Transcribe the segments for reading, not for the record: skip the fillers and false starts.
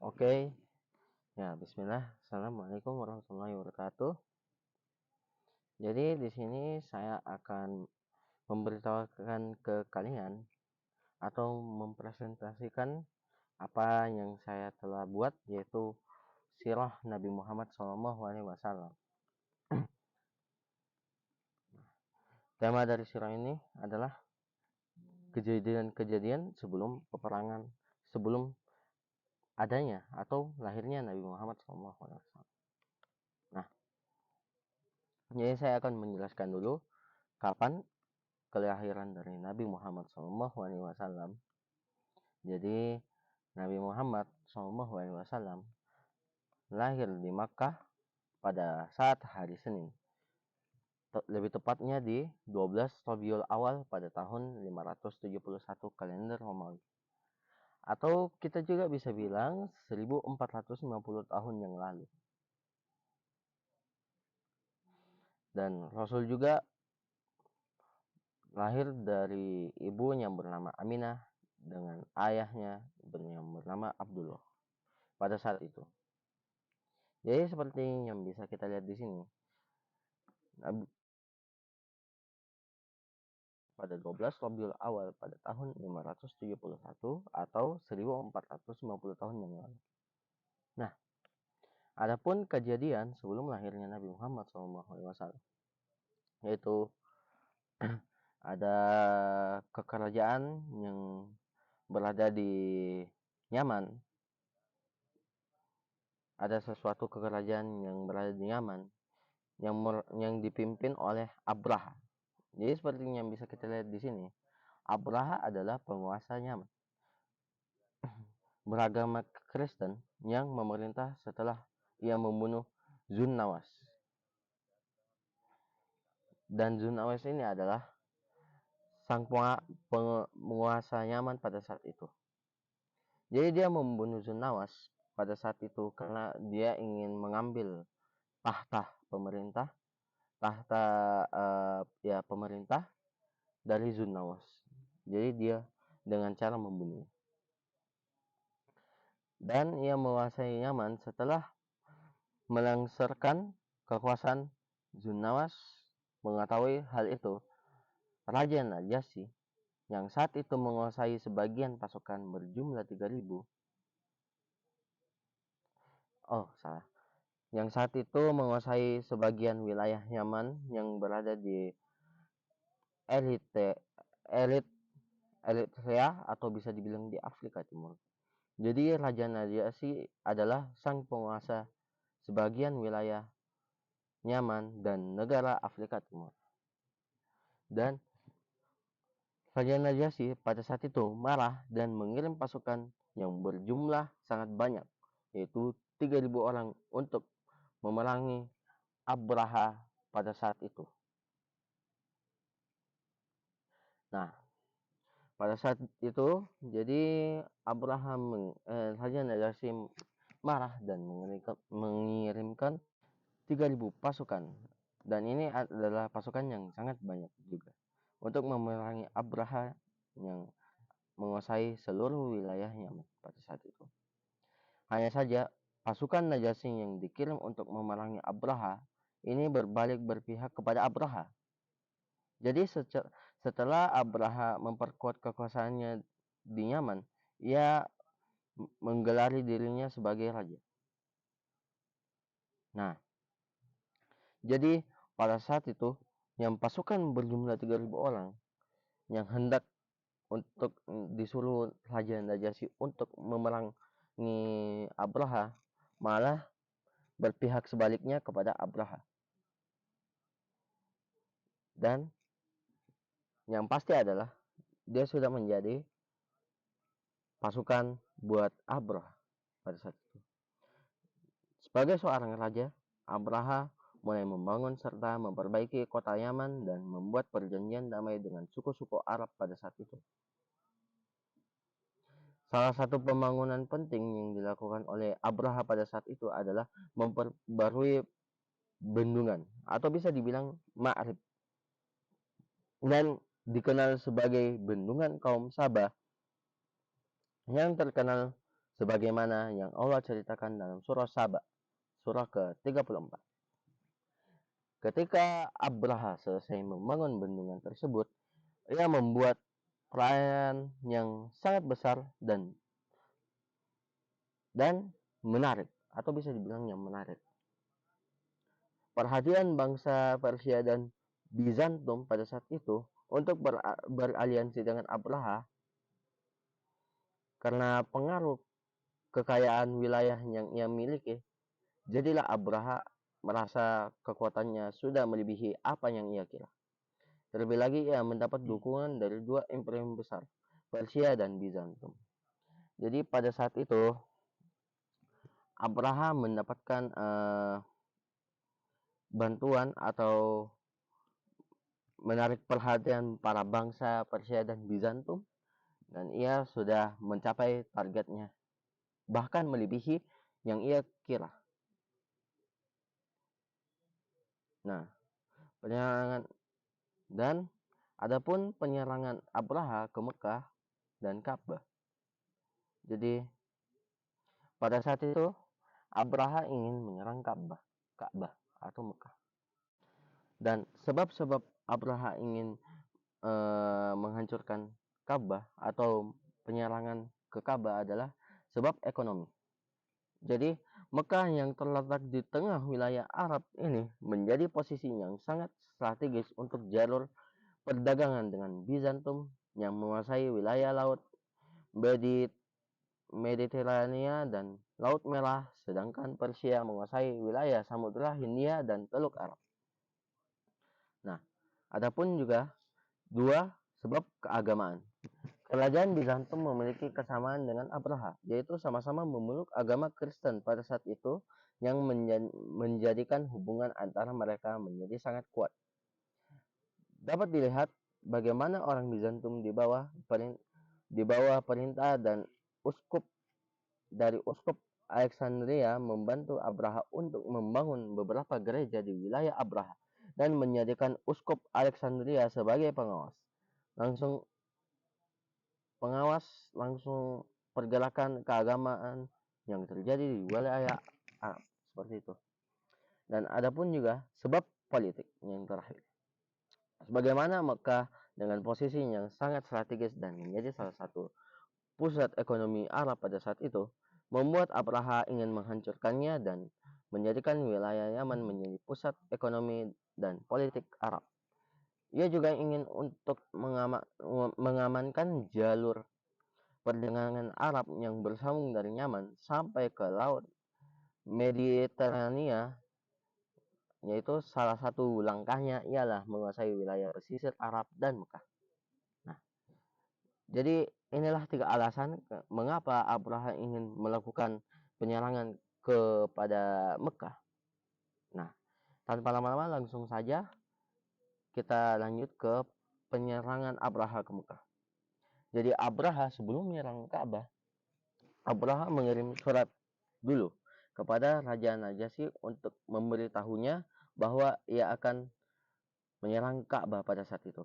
Oke, ya Bismillah. Assalamualaikum warahmatullahi wabarakatuh. Jadi di sini saya akan memberitahukan ke kalian atau mempresentasikan apa yang saya telah buat, yaitu sirah Nabi Muhammad SAW. Tema dari sirah ini adalah kejadian-kejadian sebelum peperangan, sebelum adanya atau lahirnya Nabi Muhammad SAW. Nah, jadi saya akan menjelaskan dulu kapan kelahiran dari Nabi Muhammad SAW. Jadi Nabi Muhammad SAW lahir di Makkah pada saat hari Senin. Lebih tepatnya di 12 Rabiul Awal pada tahun 571 kalender Romawi. Atau kita juga bisa bilang 1450 tahun yang lalu. Dan Rasul juga lahir dari ibu yang bernama Aminah dengan ayahnya yang bernama Abdullah pada saat itu. Jadi seperti yang bisa kita lihat di sini, pada 12 Rabiul Awal pada tahun 571 atau 1450 tahun yang lalu. Nah, adapun kejadian sebelum lahirnya Nabi Muhammad SAW, yaitu ada kekerajaan yang berada di Yaman. Ada sesuatu kekerajaan yang berada di Yaman yang dipimpin oleh Abraha. Jadi seperti yang bisa kita lihat di sini, Abraha adalah penguasa Yaman beragama Kristen yang memerintah setelah ia membunuh Zunnawas. Dan Zunnawas ini adalah sang penguasa Yaman pada saat itu. Jadi dia membunuh Zunnawas pada saat itu karena dia ingin mengambil tahta pemerintah, pemerintah dari Zunnawas. Jadi dia dengan cara membunuh. Dan ia menguasai Yaman setelah melengsarkan kekuasaan Zunnawas. Mengetahui hal itu, Raja Najasyi yang saat itu menguasai sebagian pasukan berjumlah 3.000. Yang saat itu menguasai sebagian wilayah Yaman yang berada di Eritrea atau bisa dibilang di Afrika Timur. Jadi Raja Najasyi adalah sang penguasa sebagian wilayah Yaman dan negara Afrika Timur. Dan Raja Najasyi pada saat itu marah dan mengirim pasukan yang berjumlah sangat banyak, yaitu 3.000 orang untuk memerangi Abraha pada saat itu. Nah, pada saat itu jadi Raja Najasyi marah dan mengirimkan 3.000 pasukan, dan ini adalah pasukan yang sangat banyak juga untuk memerangi Abraha yang menguasai seluruh wilayah Yaman pada saat itu. Hanya saja pasukan Najasyi yang dikirim untuk memerangi Abraha ini berbalik berpihak kepada Abraha. Jadi setelah Abraha memperkuat kekuasaannya di Yaman, ia menggelari dirinya sebagai raja. Nah, jadi pada saat itu yang pasukan berjumlah 3.000 orang yang hendak untuk disuruh Raja Najasyi untuk memerangi Abraha malah berpihak sebaliknya kepada Abraha. Dan yang pasti adalah dia sudah menjadi pasukan buat Abraha pada saat itu. Sebagai seorang raja, Abraha mulai membangun serta memperbaiki kota Yaman dan membuat perjanjian damai dengan suku-suku Arab pada saat itu. Salah satu pembangunan penting yang dilakukan oleh Abraha pada saat itu adalah memperbarui bendungan atau bisa dibilang Ma'rib, dan dikenal sebagai bendungan kaum Sabah yang terkenal sebagaimana yang Allah ceritakan dalam surah Saba, surah ke-34. Ketika Abraha selesai membangun bendungan tersebut, ia membuat perayaan yang sangat besar dan menarik, atau bisa dibilang yang menarik. Perhatian bangsa Persia dan Bizantum pada saat itu untuk beraliansi dengan Abraha karena pengaruh kekayaan wilayah yang ia miliki. Jadilah Abraha merasa kekuatannya sudah melebihi apa yang ia kira. Terlebih lagi ia mendapat dukungan dari dua imperium besar, Persia dan Bizantum. Jadi pada saat itu Abraha mendapatkan bantuan atau menarik perhatian para bangsa Persia dan Bizantum, dan ia sudah mencapai targetnya, bahkan melebihi yang ia kira. Nah, penyerangan dan adapun penyerangan Abraha ke Mekah dan Ka'bah. Jadi pada saat itu Abraha ingin menyerang Ka'bah atau Mekah. Dan sebab-sebab Abraha ingin menghancurkan Ka'bah atau penyerangan ke Ka'bah adalah sebab ekonomi. Jadi Mekah yang terletak di tengah wilayah Arab ini menjadi posisi yang sangat strategis untuk jalur perdagangan dengan Bizantum yang menguasai wilayah laut Mediterania dan Laut Merah, sedangkan Persia menguasai wilayah Samudra Hindia dan Teluk Arab. Nah, adapun juga dua sebab keagamaan. Kerajaan Bizantum memiliki kesamaan dengan Abraha, yaitu sama-sama memeluk agama Kristen pada saat itu, yang menjadikan hubungan antara mereka menjadi sangat kuat. Dapat dilihat bagaimana orang Bizantum di bawah perintah dan uskup Alexandria membantu Abraha untuk membangun beberapa gereja di wilayah Abraha dan menjadikan uskup Alexandria sebagai pengawas pergerakan keagamaan yang terjadi di wilayah Arab, seperti itu. Dan adapun juga sebab politik yang terakhir. Sebagaimana Mekah dengan posisi yang sangat strategis dan menjadi salah satu pusat ekonomi Arab pada saat itu, membuat Abraha ingin menghancurkannya dan menjadikan wilayah Yaman menjadi pusat ekonomi dan politik Arab. Ia juga ingin untuk mengamankan jalur perdagangan Arab yang bersambung dari Yaman sampai ke laut Mediterania, yaitu salah satu langkahnya ialah menguasai wilayah pesisir Arab dan Mekah. Nah, jadi inilah 3 alasan mengapa Abraha ingin melakukan penyerangan kepada Mekah. Nah, tanpa lama-lama langsung saja kita lanjut ke penyerangan Abraha ke Mekah. Jadi Abraha sebelum menyerang Ka'bah, Abraha mengirim surat dulu kepada Raja Najasyi untuk memberitahunya bahwa ia akan menyerang Ka'bah pada saat itu,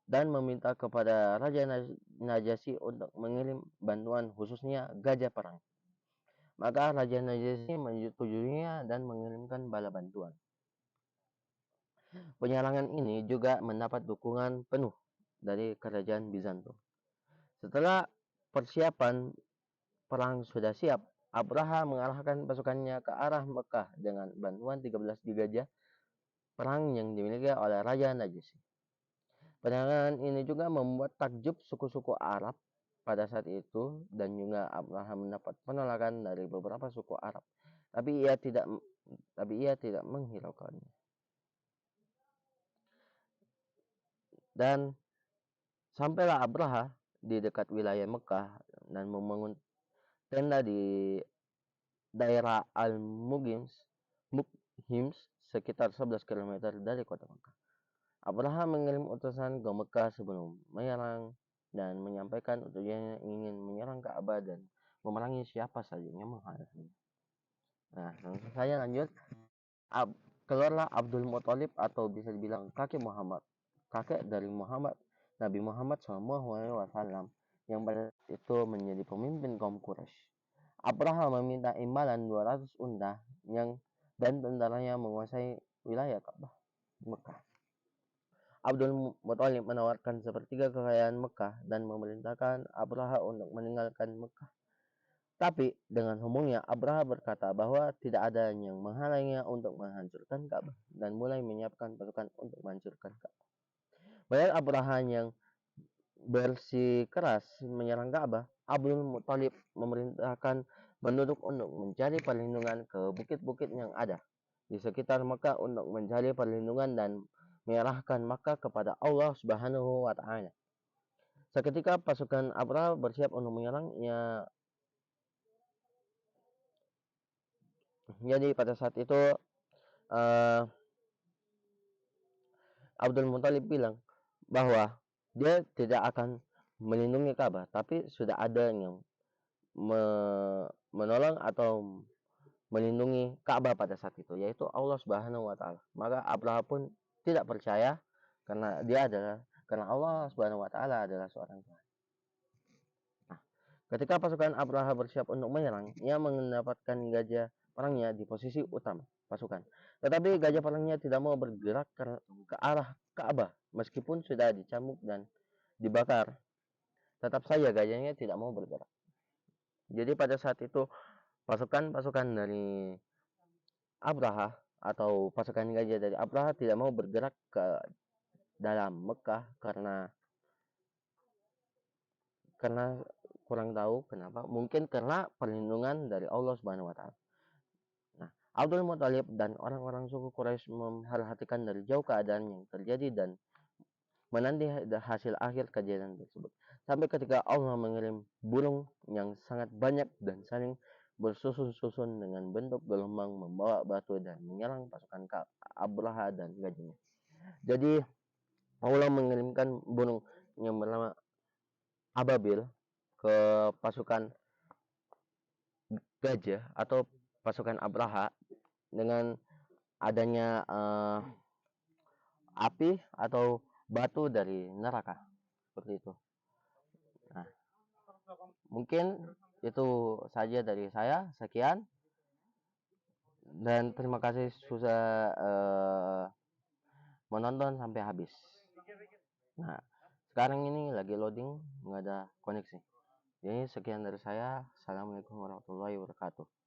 dan meminta kepada Raja Najasyi untuk mengirim bantuan, khususnya gajah perang. Maka Raja Najasyi menyetujuinya dan mengirimkan bala bantuan. Penyerangan ini juga mendapat dukungan penuh dari kerajaan Bizantum. Setelah persiapan perang sudah siap, Abraha mengarahkan pasukannya ke arah Mekah dengan bantuan 13 gajah perang yang dimiliki oleh Raja Najasyi. Penyerangan ini juga membuat takjub suku-suku Arab pada saat itu, dan juga Abraha mendapat penolakan dari beberapa suku Arab. Tapi ia tidak menghiraukannya. Dan sampailah Abraha di dekat wilayah Mekah dan membangun tenda di daerah Al-Mughim sekitar 11 km dari kota Mekah. Abraha mengirim utusan ke Mekah sebelum menyerang dan menyampaikan tujuannya ingin menyerang Ka'bah dan memerangi siapa saja yang menghalanginya. Nah, langsung saja lanjut. Keluarlah Abdul Muthalib, atau bisa dibilang kakek dari Nabi Muhammad SAW, yang pada saat itu menjadi pemimpin kaum Quraisy. Abraha meminta imbalan 200 unta dan tentaranya menguasai wilayah Ka'bah Mekah. Abdul Muthalib menawarkan sepertiga kekayaan Mekah dan memerintahkan Abraha untuk meninggalkan Mekah. Tapi dengan sombongnya Abraha berkata bahwa tidak ada yang menghalanginya untuk menghancurkan Ka'bah dan mulai menyiapkan pasukan untuk menghancurkan Ka'bah. Melihat Abraha yang bersikeras menyerang Ka'bah, Abdul Muthalib memerintahkan penduduk untuk mencari perlindungan ke bukit-bukit yang ada di sekitar Mekah untuk mencari perlindungan dan menyerahkan Mekah kepada Allah Subhanahu wa taala. Seketika pasukan Abraha bersiap untuk menyerang. Jadi pada saat itu Abdul Muthalib bilang bahwa dia tidak akan melindungi Ka'bah, tapi sudah ada yang menolong atau melindungi Ka'bah pada saat itu, yaitu Allah Subhanahu wa taala. Maka Abraha pun tidak percaya karena Allah Subhanahu wa taala adalah seorang Tuhan. Nah, ketika pasukan Abraha bersiap untuk menyerang, ia mendapatkan gajah perangnya di posisi utama pasukan. Tetapi gajah perangnya tidak mau bergerak ke arah Ka'bah meskipun sudah dicambuk dan dibakar. Tetap saja gajahnya tidak mau bergerak. Jadi pada saat itu pasukan-pasukan dari Abraha atau pasukan gajah dari Abraha tidak mau bergerak ke dalam Mekah karena kurang tahu kenapa, mungkin karena perlindungan dari Allah Subhanahu wa taala. Nah, Abdul Muthalib dan orang-orang suku Quraisy memperhatikan dari jauh keadaan yang terjadi dan menanti hasil akhir kejadian tersebut. Sampai ketika Allah mengirim burung yang sangat banyak dan saling bersusun-susun dengan bentuk gelombang membawa batu dan menyerang pasukan Abraha dan gajahnya. Jadi Allah mengirimkan burung yang bernama Ababil ke pasukan gajah atau pasukan Abraha dengan adanya api atau batu dari neraka seperti itu. Nah, mungkin itu saja dari saya. Sekian dan terima kasih sudah menonton sampai habis. Nah, sekarang ini lagi loading, nggak ada koneksi. Jadi sekian dari saya. Assalamualaikum warahmatullahi wabarakatuh.